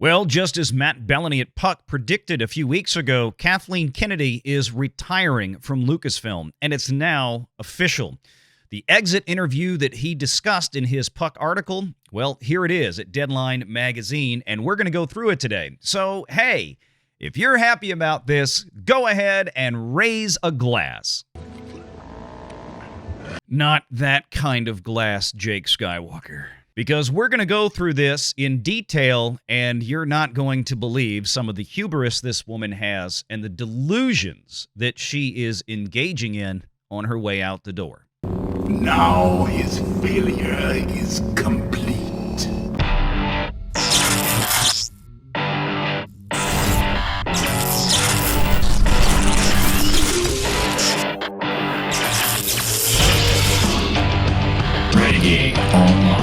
Well, just as Matt Bellany at Puck predicted a few weeks ago, Kathleen Kennedy is retiring from Lucasfilm, and it's now official. The exit interview that he discussed in his Puck article, well, here it is at Deadline Magazine, and we're going to go through it today. So, hey, if you're happy about this, go ahead and raise a glass. Not that kind of glass, Jake Skywalker. Because we're going to go through this in detail, and you're not going to believe some of the hubris this woman has and the delusions that she is engaging in on her way out the door. Now his failure is complete. Renegade Online.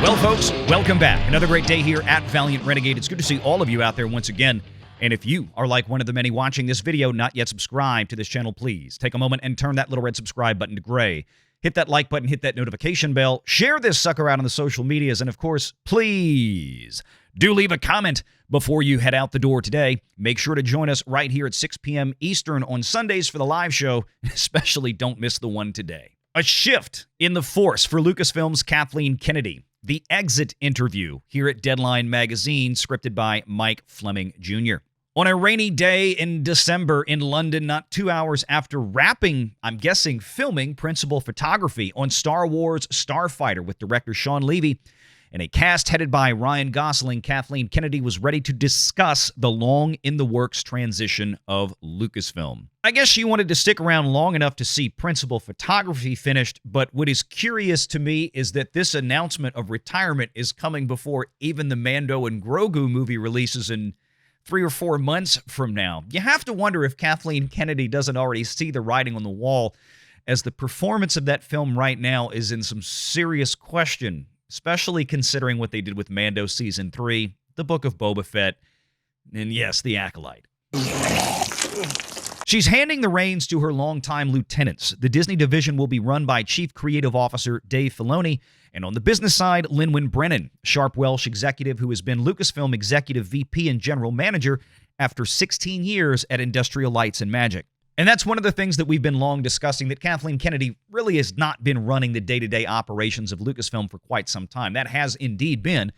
Well, folks, welcome back. Another great day here at Valiant Renegade. It's good to see all of you out there once again. And if you are like one of the many watching this video, not yet subscribed to this channel, please take a moment and turn that little red subscribe button to gray. Hit that like button, hit that notification bell, share this sucker out on the social medias, and of course, please do leave a comment before you head out the door today. Make sure to join us right here at 6 p.m. Eastern on Sundays for the live show, especially don't miss the one today. A shift in the force for Lucasfilm's Kathleen Kennedy. The exit interview here at Deadline Magazine, scripted by Mike Fleming Jr. On a rainy day in December in London, not 2 hours after wrapping, I'm guessing, filming principal photography on Star Wars Starfighter with director Sean Levy and a cast headed by Ryan Gosling, Kathleen Kennedy was ready to discuss the long-in-the-works transition of Lucasfilm. I guess she wanted to stick around long enough to see principal photography finished, but what is curious to me is that this announcement of retirement is coming before even the Mando and Grogu movie releases in 3 or 4 months from now. You have to wonder if Kathleen Kennedy doesn't already see the writing on the wall, as the performance of that film right now is in some serious question, especially considering what they did with Mando Season 3, The Book of Boba Fett, and yes, The Acolyte. She's handing the reins to her longtime lieutenants. The Disney division will be run by Chief Creative Officer Dave Filoni, and on the business side, Lin-Win Brennan, sharp Welsh executive who has been Lucasfilm Executive VP and General Manager after 16 years at Industrial Lights and Magic. And that's one of the things that we've been long discussing, that Kathleen Kennedy really has not been running the day-to-day operations of Lucasfilm for quite some time. That has indeed been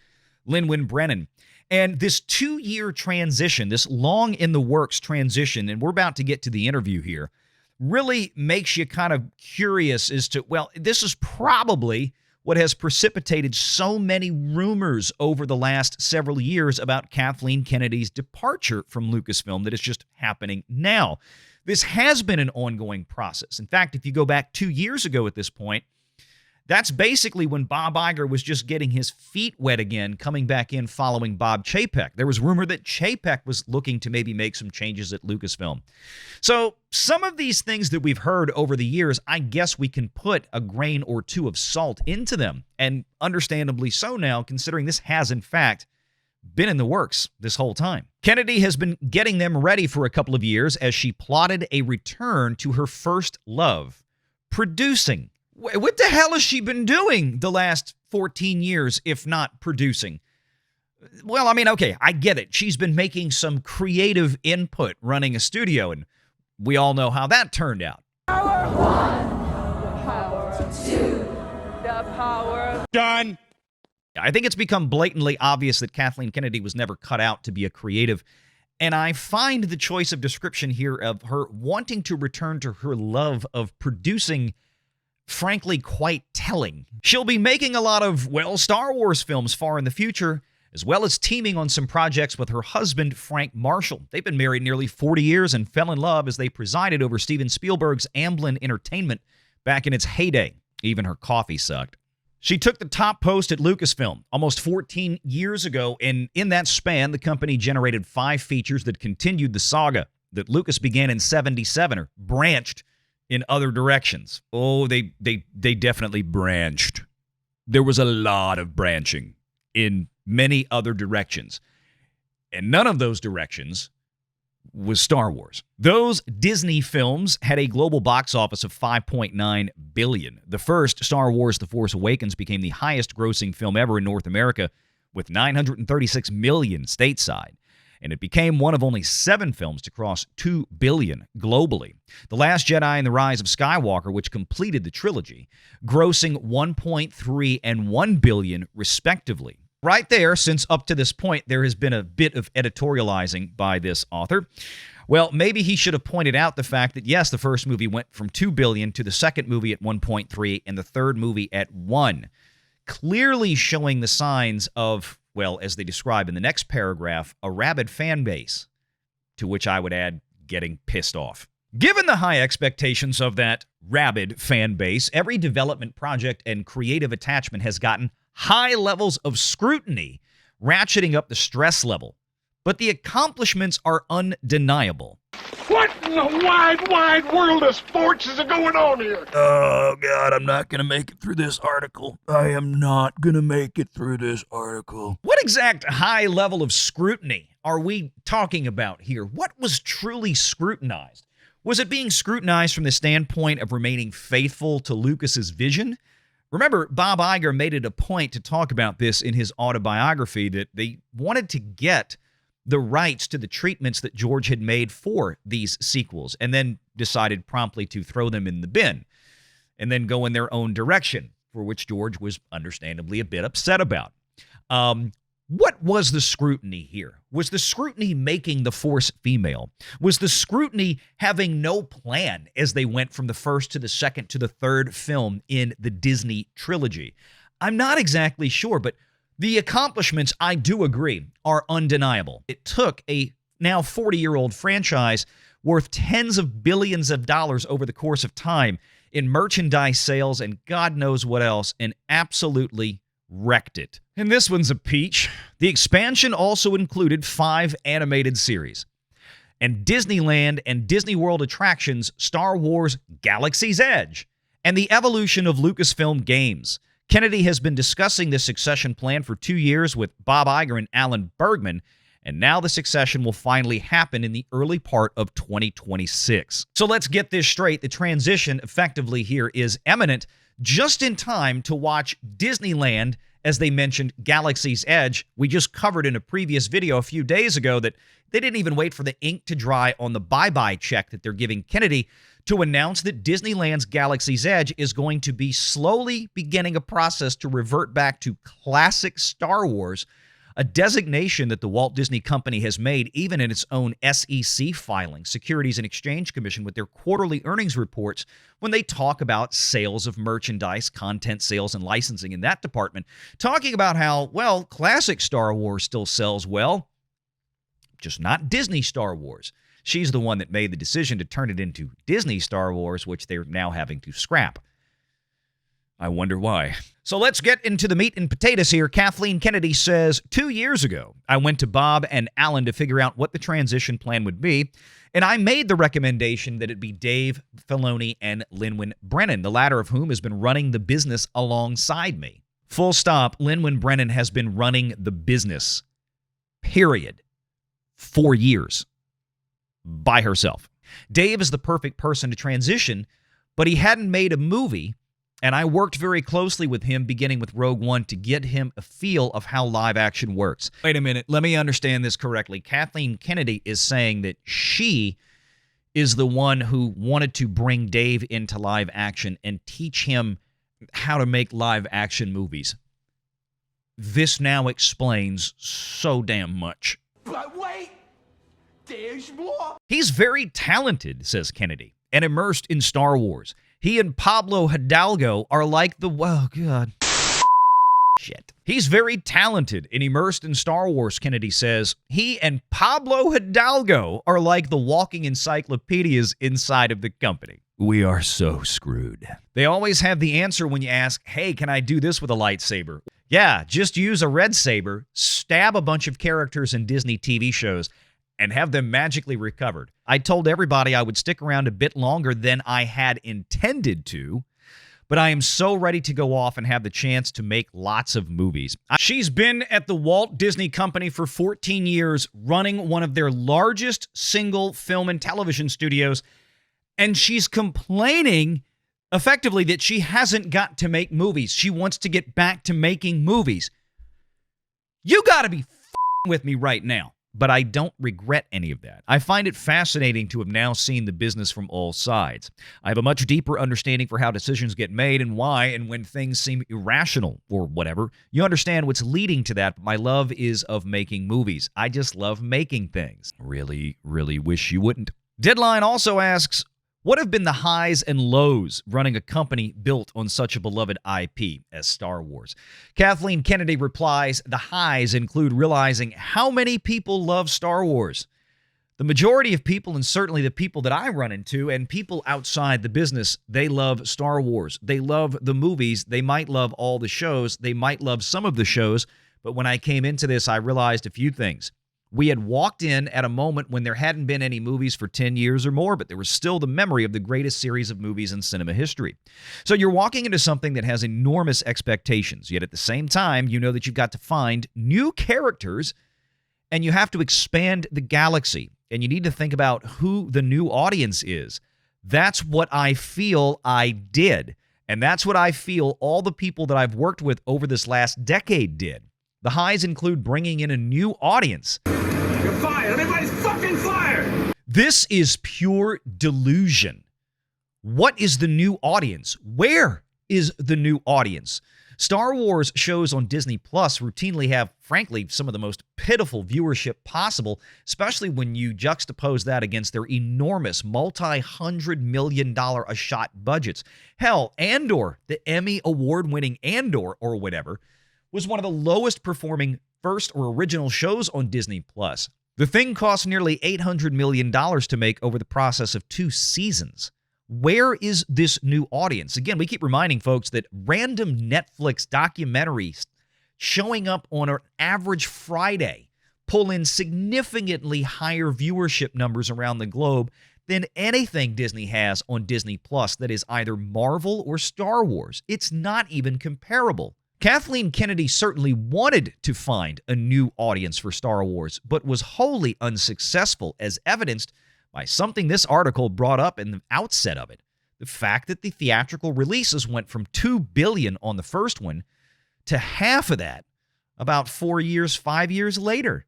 Lin-Win Brennan. And this 2-year transition, this long-in-the-works transition, and we're about to get to the interview here, really makes you kind of curious as to, well, this is probably what has precipitated so many rumors over the last several years about Kathleen Kennedy's departure from Lucasfilm that is just happening now. This has been an ongoing process. In fact, if you go back 2 years ago at this point, that's basically when Bob Iger was just getting his feet wet again, coming back in following Bob Chapek. There was rumor that Chapek was looking to maybe make some changes at Lucasfilm. So some of these things that we've heard over the years, I guess we can put a grain or two of salt into them, and understandably so now, considering this has, in fact, been in the works this whole time. Kennedy has been getting them ready for a couple of years as she plotted a return to her first love, producing. What the hell has she been doing the last 14 years, if not producing? Well, I mean, okay, I get it. She's been making some creative input running a studio, and we all know how that turned out. Power 1, the power 2, the power... Done. I think it's become blatantly obvious that Kathleen Kennedy was never cut out to be a creative, and I find the choice of description here of her wanting to return to her love of producing frankly quite telling. She'll be making a lot of, well, Star Wars films far in the future, as well as teaming on some projects with her husband, Frank Marshall. They've been married nearly 40 years and fell in love as they presided over Steven Spielberg's Amblin Entertainment back in its heyday. Even her coffee sucked. She took the top post at Lucasfilm almost 14 years ago, and in that span, the company generated 5 features that continued the saga that Lucas began in '77, or branched in other directions. Oh, they definitely branched. There was a lot of branching in many other directions. And none of those directions was Star Wars. Those Disney films had a global box office of $5.9 billion. The first, Star Wars The Force Awakens, became the highest grossing film ever in North America with $936 million stateside. And it became one of only 7 films to cross $2 billion globally. The Last Jedi and The Rise of Skywalker, which completed the trilogy, grossing $1.3 and $1 billion respectively. Right there, since up to this point, there has been a bit of editorializing by this author. Well, maybe he should have pointed out the fact that, yes, the first movie went from $2 billion to the second movie at $1.3 and the third movie at $1 billion, clearly showing the signs of, well, as they describe in the next paragraph, a rabid fan base, to which I would add getting pissed off. Given the high expectations of that rabid fan base, every development project and creative attachment has gotten high levels of scrutiny, ratcheting up the stress level. But the accomplishments are undeniable. What in the wide world of sports is going on here? Oh, God, I'm not going to make it through this article. I am not going to make it through this article. What exact high level of scrutiny are we talking about here? What was truly scrutinized? Was it being scrutinized from the standpoint of remaining faithful to Lucas's vision? Remember, Bob Iger made it a point to talk about this in his autobiography, that they wanted to get the rights to the treatments that George had made for these sequels, and then decided promptly to throw them in the bin and then go in their own direction, for which George was understandably a bit upset about. What was the scrutiny here? Was the scrutiny making the Force female? Was the scrutiny having no plan as they went from the first to the second to the third film in the Disney trilogy? I'm not exactly sure, but the accomplishments, I do agree, are undeniable. It took a now 40-year-old franchise worth tens of billions of dollars over the course of time in merchandise sales and God knows what else, and absolutely wrecked it. And this one's a peach. The expansion also included 5 animated series. And Disneyland and Disney World attractions, Star Wars Galaxy's Edge, and the evolution of Lucasfilm games. Kennedy has been discussing this succession plan for 2 years with Bob Iger and Alan Bergman, and now the succession will finally happen in the early part of 2026. So let's get this straight. The transition effectively here is imminent, just in time to watch Disneyland, as they mentioned, Galaxy's Edge. We just covered in a previous video a few days ago that they didn't even wait for the ink to dry on the bye-bye check that they're giving Kennedy to announce that Disneyland's Galaxy's Edge is going to be slowly beginning a process to revert back to classic Star Wars, a designation that the Walt Disney Company has made even in its own SEC filing, Securities and Exchange Commission, with their quarterly earnings reports when they talk about sales of merchandise, content sales, and licensing in that department, talking about how, well, classic Star Wars still sells well, just not Disney Star Wars. She's the one that made the decision to turn it into Disney Star Wars, which they're now having to scrap. I wonder why. So let's get into the meat and potatoes here. Kathleen Kennedy says, 2 years ago, I went to Bob and Alan to figure out what the transition plan would be, and I made the recommendation that it be Dave Filoni and Lin-Manuel Brennan, the latter of whom has been running the business alongside me. Full stop. Lin-Manuel Brennan has been running the business, period, 4 years by herself. Dave is the perfect person to transition, but he hadn't made a movie, and I worked very closely with him, beginning with Rogue One, to get him a feel of how live action works. Wait a minute, let me understand this correctly. Kathleen Kennedy is saying that she is the one who wanted to bring Dave into live action and teach him how to make live action movies. This now explains so damn much. But wait, there's more. He's very talented, says Kennedy, and immersed in Star Wars. He and Pablo Hidalgo are like the... Oh, God. Shit. He's very talented and immersed in Star Wars, Kennedy says. He and Pablo Hidalgo are like the walking encyclopedias inside of the company. We are so screwed. They always have the answer when you ask, hey, can I do this with a lightsaber? Yeah, just use a red saber, stab a bunch of characters in Disney TV shows, and have them magically recovered. I told everybody I would stick around a bit longer than I had intended to, but I am so ready to go off and have the chance to make lots of movies. She's been at the Walt Disney Company for 14 years, running one of their largest single film and television studios, and she's complaining effectively that she hasn't got to make movies. She wants to get back to making movies. You got to be with me right now. But I don't regret any of that. I find it fascinating to have now seen the business from all sides. I have a much deeper understanding for how decisions get made and why, and when things seem irrational or whatever. You understand what's leading to that, but my love is of making movies. I just love making things. Really, really wish you wouldn't. Deadline also asks, what have been the highs and lows running a company built on such a beloved IP as Star Wars? Kathleen Kennedy replies, the highs include realizing how many people love Star Wars. The majority of people, and certainly the people that I run into and people outside the business, they love Star Wars. They love the movies. They might love all the shows. They might love some of the shows. But when I came into this, I realized a few things. We had walked in at a moment when there hadn't been any movies for 10 years or more, but there was still the memory of the greatest series of movies in cinema history. So you're walking into something that has enormous expectations, yet at the same time, you know that you've got to find new characters and you have to expand the galaxy, and you need to think about who the new audience is. That's what I feel I did, and that's what I feel all the people that I've worked with over this last decade did. The highs include bringing in a new audience. You're fired! Everybody's fucking fired! This is pure delusion. What is the new audience? Where is the new audience? Star Wars shows on Disney Plus routinely have, frankly, some of the most pitiful viewership possible, especially when you juxtapose that against their enormous multi-$100 million a shot budgets. Hell, Andor, the Emmy award-winning Andor or whatever, was one of the lowest performing first or original shows on Disney Plus. The thing cost nearly $800 million to make over the process of 2 seasons. Where is this new audience? Again, we keep reminding folks that random Netflix documentaries showing up on an average Friday pull in significantly higher viewership numbers around the globe than anything Disney has on Disney Plus that is either Marvel or Star Wars. It's not even comparable. Kathleen Kennedy certainly wanted to find a new audience for Star Wars, but was wholly unsuccessful, as evidenced by something this article brought up in the outset of it. The fact that the theatrical releases went from $2 billion on the first one to half of that about 5 years later.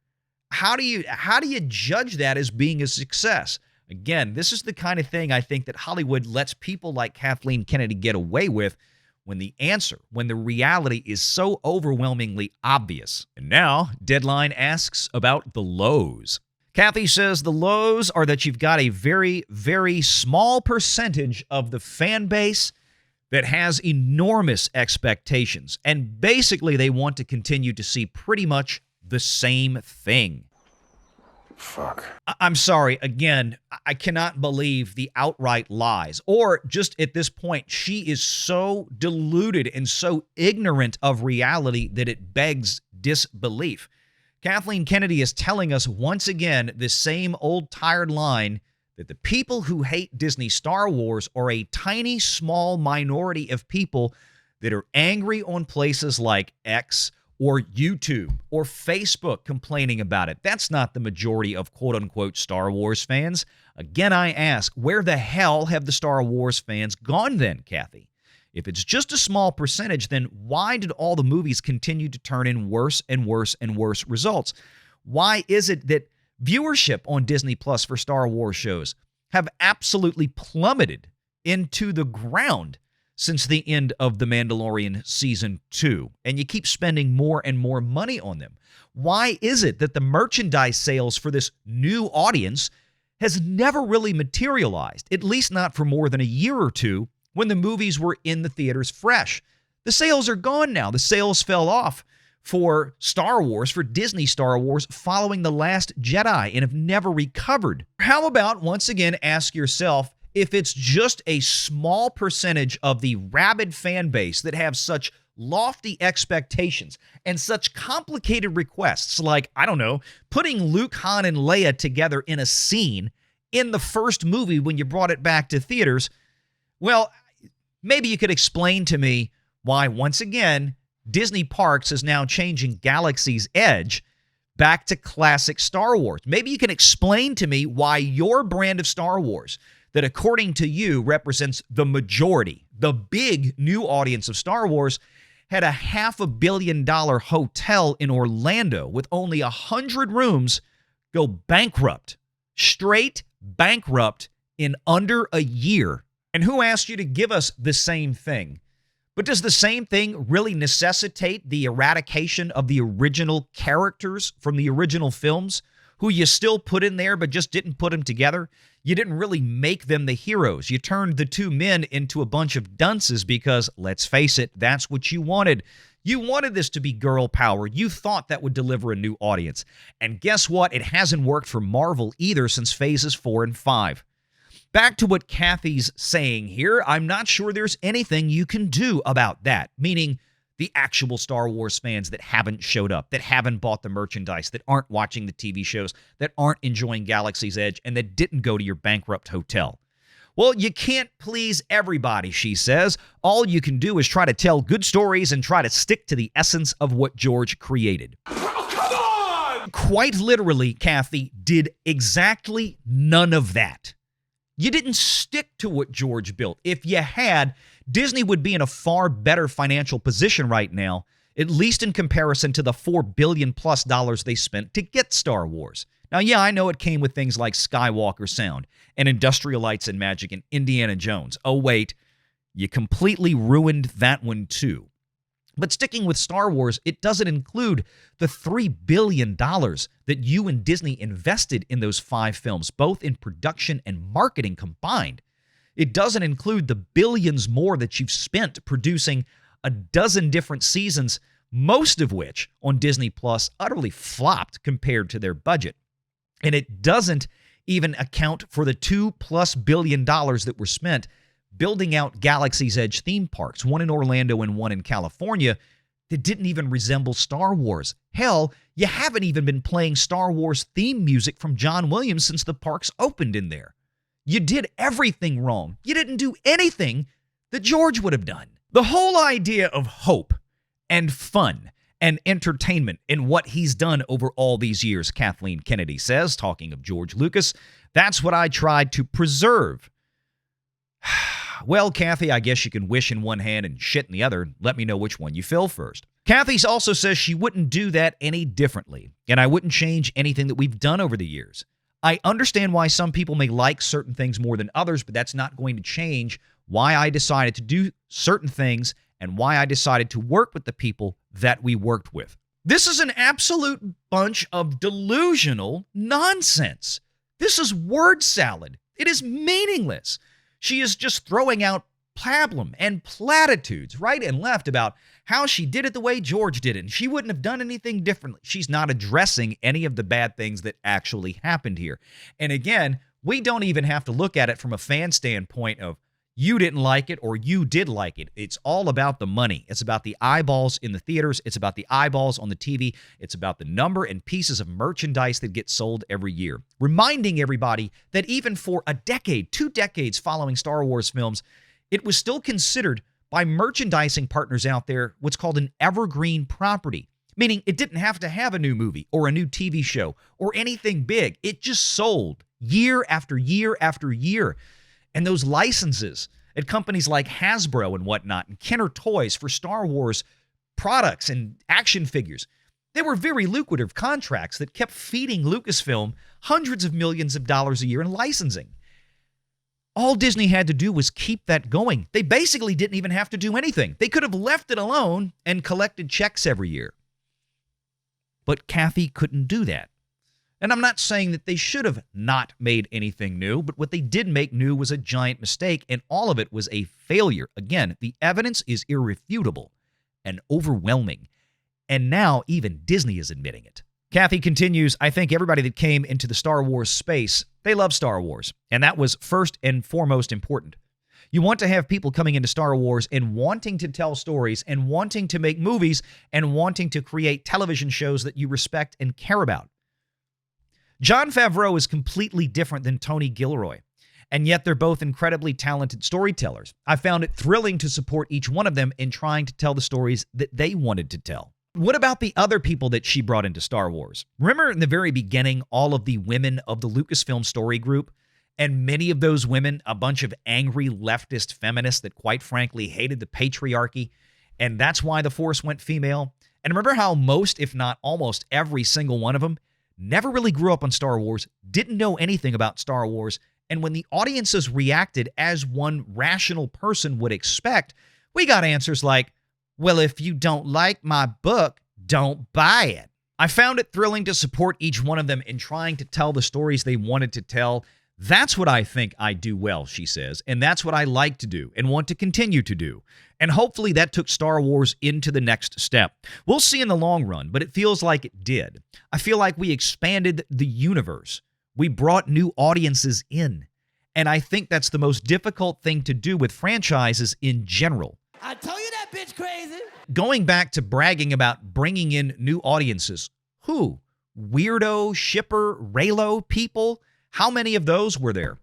How do you judge that as being a success? Again, this is the kind of thing I think that Hollywood lets people like Kathleen Kennedy get away with when the reality is so overwhelmingly obvious. And now, Deadline asks about the lows. Kathy says the lows are that you've got a very, very small percentage of the fan base that has enormous expectations, and basically they want to continue to see pretty much the same thing. Fuck. I'm sorry, again, I cannot believe the outright lies. Or just at this point, she is so deluded and so ignorant of reality that it begs disbelief. Kathleen Kennedy is telling us once again the same old tired line that the people who hate Disney Star Wars are a tiny, small minority of people that are angry on places like X or YouTube or Facebook complaining about it. That's not the majority of quote-unquote Star Wars fans. Again, I ask, where the hell have the Star Wars fans gone then, Kathy? If it's just a small percentage, then why did all the movies continue to turn in worse and worse and worse results? Why is it that viewership on Disney Plus for Star Wars shows have absolutely plummeted into the ground since the end of The Mandalorian Season 2, and you keep spending more and more money on them? Why is it that the merchandise sales for this new audience has never really materialized, at least not for more than a year or two, when the movies were in the theaters fresh? The sales are gone now. The sales fell off for Star Wars, for Disney Star Wars, following The Last Jedi and have never recovered. How about, once again, ask yourself, if it's just a small percentage of the rabid fan base that have such lofty expectations and such complicated requests, like, I don't know, putting Luke, Han, and Leia together in a scene in the first movie when you brought it back to theaters, well, maybe you could explain to me why, once again, Disney Parks is now changing Galaxy's Edge back to classic Star Wars. Maybe you can explain to me why your brand of Star Wars, that according to you represents the majority, the big new audience of Star Wars, had a $500 million hotel in Orlando with only 100 rooms go bankrupt, straight bankrupt in under a year. And who asked you to give us the same thing? But does the same thing really necessitate the eradication of the original characters from the original films, who you still put in there but just didn't put them together? You didn't really make them the heroes. You turned the two men into a bunch of dunces because, let's face it, that's what you wanted. You wanted this to be girl power. You thought that would deliver a new audience. And guess what? It hasn't worked for Marvel either since phases 4 and 5. Back to what Kathy's saying here, I'm not sure there's anything you can do about that, meaning the actual Star Wars fans that haven't showed up, that haven't bought the merchandise, that aren't watching the TV shows, that aren't enjoying Galaxy's Edge, and that didn't go to your bankrupt hotel. Well, you can't please everybody, she says. All you can do is try to tell good stories and try to stick to the essence of what George created. Oh, come on! Quite literally, Kathy did exactly none of that. You didn't stick to what George built. If you had, Disney would be in a far better financial position right now, at least in comparison to the $4 billion plus they spent to get Star Wars. Now, yeah, I know it came with things like Skywalker Sound and Industrial Lights and Magic and Indiana Jones. Oh, wait, you completely ruined that one too. But sticking with Star Wars, it doesn't include the $3 billion that you and Disney invested in those 5 films, both in production and marketing combined. It doesn't include the billions more that you've spent producing a dozen different seasons, most of which on Disney Plus utterly flopped compared to their budget. And it doesn't even account for the $2+ billion that were spent building out Galaxy's Edge theme parks, one in Orlando and one in California, that didn't even resemble Star Wars. Hell, you haven't even been playing Star Wars theme music from John Williams since the parks opened in there. You did everything wrong. You didn't do anything that George would have done. The whole idea of hope and fun and entertainment in what he's done over all these years, Kathleen Kennedy says, talking of George Lucas, that's what I tried to preserve. Well, Kathy, I guess you can wish in one hand and shit in the other. Let me know which one you fill first. Kathy also says she wouldn't do that any differently, and I wouldn't change anything that we've done over the years. I understand why some people may like certain things more than others, but that's not going to change why I decided to do certain things and why I decided to work with the people that we worked with. This is an absolute bunch of delusional nonsense. This is word salad. It is meaningless. She is just throwing out pablum and platitudes right and left about how she did it the way George did it, and she wouldn't have done anything differently. She's not addressing any of the bad things that actually happened here. And again, we don't even have to look at it from a fan standpoint of you didn't like it or you did like it. It's all about the money. It's about the eyeballs in the theaters. It's about the eyeballs on the TV. It's about the number and pieces of merchandise that get sold every year. Reminding everybody that even for a decade, 2 decades following Star Wars films, it was still considered by merchandising partners out there what's called an evergreen property, meaning it didn't have to have a new movie or a new TV show or anything big. It just sold year after year after year. And those licenses at companies like Hasbro and whatnot and Kenner Toys for Star Wars products and action figures, they were very lucrative contracts that kept feeding Lucasfilm hundreds of millions of dollars a year in licensing. All Disney had to do was keep that going. They basically didn't even have to do anything. They could have left it alone and collected checks every year. But Kathy couldn't do that. And I'm not saying that they should have not made anything new, but what they did make new was a giant mistake, and all of it was a failure. Again, the evidence is irrefutable and overwhelming, and now even Disney is admitting it. Kathy continues, I think everybody that came into the Star Wars space, they love Star Wars, and that was first and foremost important. You want to have people coming into Star Wars and wanting to tell stories and wanting to make movies and wanting to create television shows that you respect and care about. Jon Favreau is completely different than Tony Gilroy. And yet they're both incredibly talented storytellers. I found it thrilling to support each one of them in trying to tell the stories that they wanted to tell. What about the other people that she brought into Star Wars? Remember in the very beginning, all of the women of the Lucasfilm story group? And many of those women, a bunch of angry leftist feminists that quite frankly hated the patriarchy. And that's why the Force went female. And remember how most, if not almost every single one of them, never really grew up on Star Wars, didn't know anything about Star Wars. And when the audiences reacted as one rational person would expect, we got answers like, well, if you don't like my book, don't buy it. I found it thrilling to support each one of them in trying to tell the stories they wanted to tell. That's what I think I do well, she says, and that's what I like to do and want to continue to do. And hopefully that took Star Wars into the next step. We'll see in the long run, but it feels like it did. I feel like we expanded the universe. We brought new audiences in. And I think that's the most difficult thing to do with franchises in general. I told you that bitch crazy. Going back to bragging about bringing in new audiences, who? Weirdo, shipper, Reylo people? How many of those were there?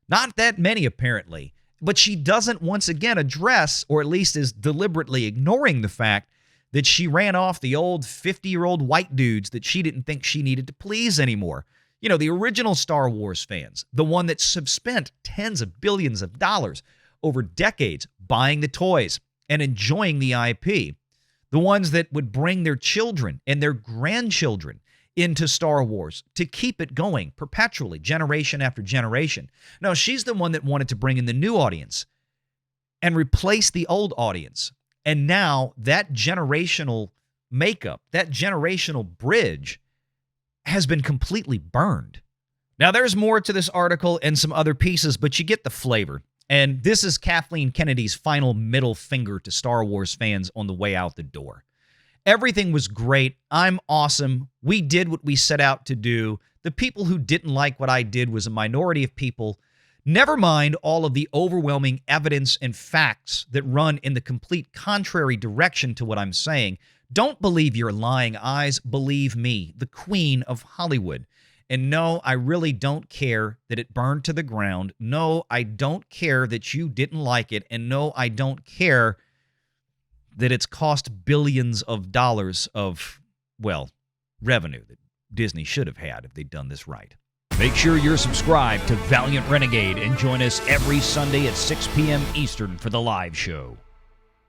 Not that many, apparently. But she doesn't once again address, or at least is deliberately ignoring the fact that she ran off the old 50-year-old white dudes that she didn't think she needed to please anymore. You know, the original Star Wars fans, the one that have spent tens of billions of dollars over decades buying the toys and enjoying the IP. The ones that would bring their children and their grandchildren into Star Wars to keep it going perpetually, generation after generation. No, she's the one that wanted to bring in the new audience and replace the old audience. And now that generational makeup, that generational bridge has been completely burned. Now, there's more to this article and some other pieces, but you get the flavor. And this is Kathleen Kennedy's final middle finger to Star Wars fans on the way out the door. Everything was great. I'm awesome. We did what we set out to do. The people who didn't like what I did was a minority of people. Never mind all of the overwhelming evidence and facts that run in the complete contrary direction to what I'm saying. Don't believe your lying eyes. Believe me, the queen of Hollywood. And no, I really don't care that it burned to the ground. No, I don't care that you didn't like it. And no, I don't care that it's cost billions of dollars of, well, revenue that Disney should have had if they'd done this right. Make sure you're subscribed to Valiant Renegade and join us every Sunday at 6 p.m. Eastern for the live show.